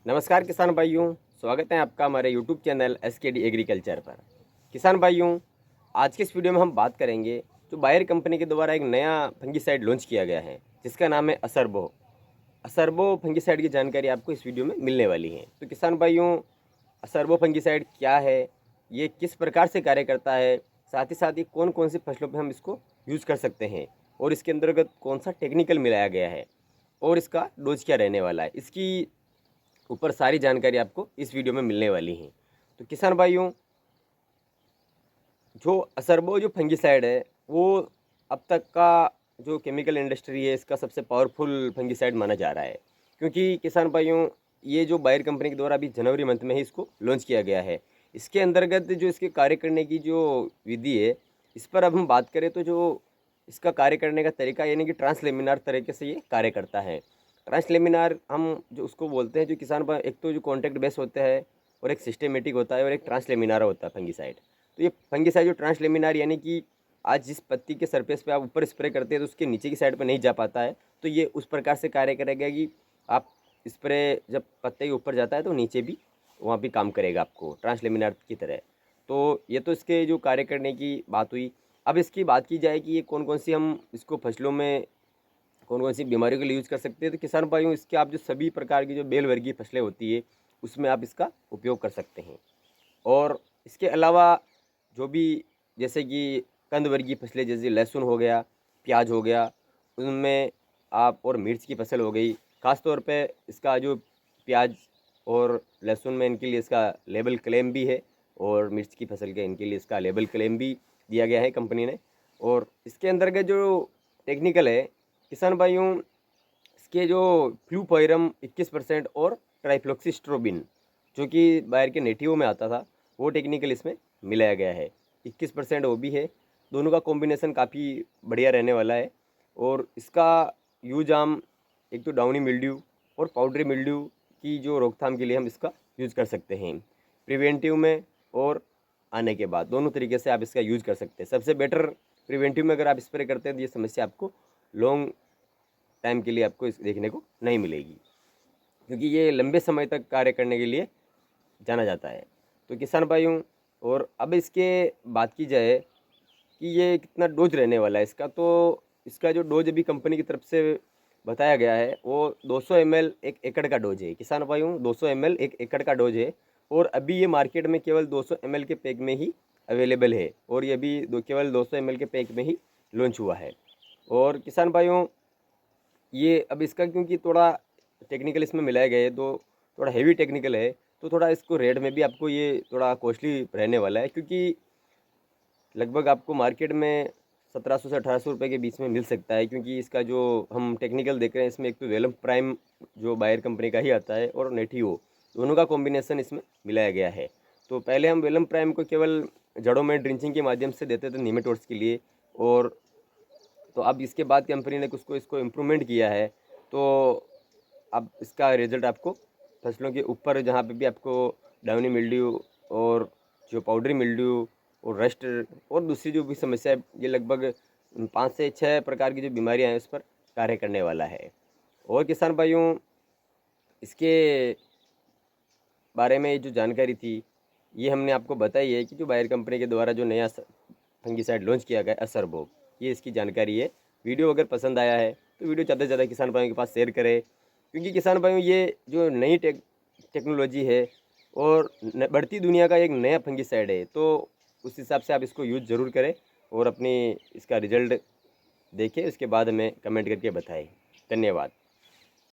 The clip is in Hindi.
नमस्कार किसान भाइयों, स्वागत है आपका हमारे यूट्यूब चैनल एसकेडी एग्रीकल्चर पर। किसान भाइयों, आज के इस वीडियो में हम बात करेंगे जो बायर कंपनी के द्वारा एक नया फंगिसाइड लॉन्च किया गया है जिसका नाम है असरबो। असरबो फंगिसाइड की जानकारी आपको इस वीडियो में मिलने वाली है। तो किसान भाइयों, असरबो फंगिसाइड क्या है, ये किस प्रकार से कार्य करता है, साथ ही कौन कौन सी फसलों पर हम इसको यूज़ कर सकते हैं और इसके अंतर्गत कौन सा टेक्निकल मिलाया गया है और इसका डोज क्या रहने वाला है, इसकी ऊपर सारी जानकारी आपको इस वीडियो में मिलने वाली है। तो किसान भाइयों, जो असरबो जो फंगिसाइड है वो अब तक का जो केमिकल इंडस्ट्री है इसका सबसे पावरफुल फंगिसाइड माना जा रहा है, क्योंकि किसान भाइयों ये जो बायर कंपनी के द्वारा अभी जनवरी मंथ में ही इसको लॉन्च किया गया है। इसके अंतर्गत जो इसके कार्य करने की जो विधि है इस पर अब हम बात करें तो जो इसका कार्य करने का तरीका यानी कि ट्रांसलेमिनार तरीके से ये कार्य करता है। ट्रांसलेमिनार हम जो उसको बोलते हैं, जो किसान भाई एक तो जो कॉन्टैक्ट बेस होता है और एक सिस्टेमेटिक होता है और एक ट्रांसलेमिनार होता है फंगिसाइड। तो ये फंगिसाइड जो ट्रांसलेमिनार यानी कि आज जिस पत्ती के सरफेस पे आप ऊपर स्प्रे करते हैं तो उसके नीचे की साइड पे नहीं जा पाता है, तो ये उस प्रकार से कार्य करेगा कि आप स्प्रे जब पत्ते के ऊपर जाता है तो नीचे भी वहाँ भी काम करेगा आपको ट्रांसलेमिनार की तरह। तो ये तो इसके जो कार्य करने की बात हुई। अब इसकी बात की जाए कि ये कौन कौन सी हम इसको फसलों में कौन कौन सी बीमारियों के लिए यूज़ कर सकते हैं, तो किसान भाइयों इसके आप जो सभी प्रकार की जो बेल वर्गीय फसलें होती है उसमें आप इसका उपयोग कर सकते हैं। और इसके अलावा जो भी जैसे कि कंद वर्गीय फसलें जैसे लहसुन हो गया, प्याज हो गया, उनमें आप और मिर्च की फसल हो गई, ख़ास तौर पे इसका जो प्याज और लहसुन में इनके लिए इसका लेबल क्लेम भी है और मिर्च की फसल के इनके लिए इसका लेबल क्लेम भी दिया गया है कंपनी ने। और इसके अंतर्गत जो टेक्निकल है किसान भाइयों, इसके जो फ्लूपोइरम 21% और ट्राइफ्लॉक्सीस्ट्रोबिन जो कि बाहर के नेटिव में आता था वो टेक्निकल इसमें मिलाया गया है। 21% वो भी है, दोनों का कॉम्बिनेशन काफ़ी बढ़िया रहने वाला है। और इसका यूज हम एक तो डाउनी मिल्ड्यू और पाउडरी मिल्ड्यू की जो रोकथाम के लिए हम इसका यूज़ कर सकते हैं, प्रिवेंटिव में और आने के बाद दोनों तरीके से आप इसका यूज़ कर सकते हैं। सबसे बेटर प्रिवेंटिव में अगर आप स्प्रे करते हैं तो ये समस्या आपको लॉन्ग टाइम के लिए आपको इस देखने को नहीं मिलेगी, क्योंकि ये लंबे समय तक कार्य करने के लिए जाना जाता है। तो किसान भाइयों, और अब इसके बात की जाए कि ये कितना डोज रहने वाला है इसका, तो इसका जो डोज अभी कंपनी की तरफ से बताया गया है वो 200 ml 1 एकड़ का डोज है। किसान भाइयों, 200 ml 1 एकड़ का डोज है और अभी ये मार्केट में केवल 200 ml के पैक में ही अवेलेबल है और ये अभी केवल 200 ml के पैक में ही लॉन्च हुआ है। और किसान भाइयों, ये अब इसका क्योंकि थोड़ा टेक्निकल इसमें मिलाए गए तो थोड़ा हेवी टेक्निकल है, तो थोड़ा इसको रेट में भी आपको ये थोड़ा कॉस्टली रहने वाला है, क्योंकि लगभग आपको मार्केट में 1700 से 1800 रुपये के बीच में मिल सकता है। क्योंकि इसका जो हम टेक्निकल देख रहे हैं इसमें एक तो वेलम प्राइम जो बायर कंपनी का ही आता है और नेटिवो दोनों का कॉम्बिनेशन इसमें मिलाया गया है। तो पहले हम वेलम प्राइम को केवल जड़ों में ड्रिंचिंग के माध्यम से देते थे निमेटोड्स के लिए, और तो अब इसके बाद कंपनी ने कुछ को इसको इम्प्रूवमेंट किया है। तो अब इसका रिजल्ट आपको फसलों के ऊपर जहाँ पे भी आपको डाउनी मिल्ड्यू और जो पाउडरी मिल्ड्यू और रस्ट और दूसरी जो भी समस्या है, ये लगभग 5 से 6 प्रकार की जो बीमारियां हैं उस पर कार्य करने वाला है। और किसान भाइयों, इसके बारे में जो जानकारी थी ये हमने आपको बताई है कि जो बायर कंपनी के द्वारा जो नया फंगिसाइड लॉन्च किया गया असरबो, ये इसकी जानकारी है। वीडियो अगर पसंद आया है तो वीडियो ज़्यादा से ज़्यादा किसान भाइयों के पास शेयर करें, क्योंकि किसान भाइयों ये जो नई टेक्नोलॉजी है और बढ़ती दुनिया का एक नया फंगिसाइड है, तो उस हिसाब से आप इसको यूज़ ज़रूर करें और अपनी इसका रिजल्ट देखें, उसके बाद हमें कमेंट करके बताएं। धन्यवाद।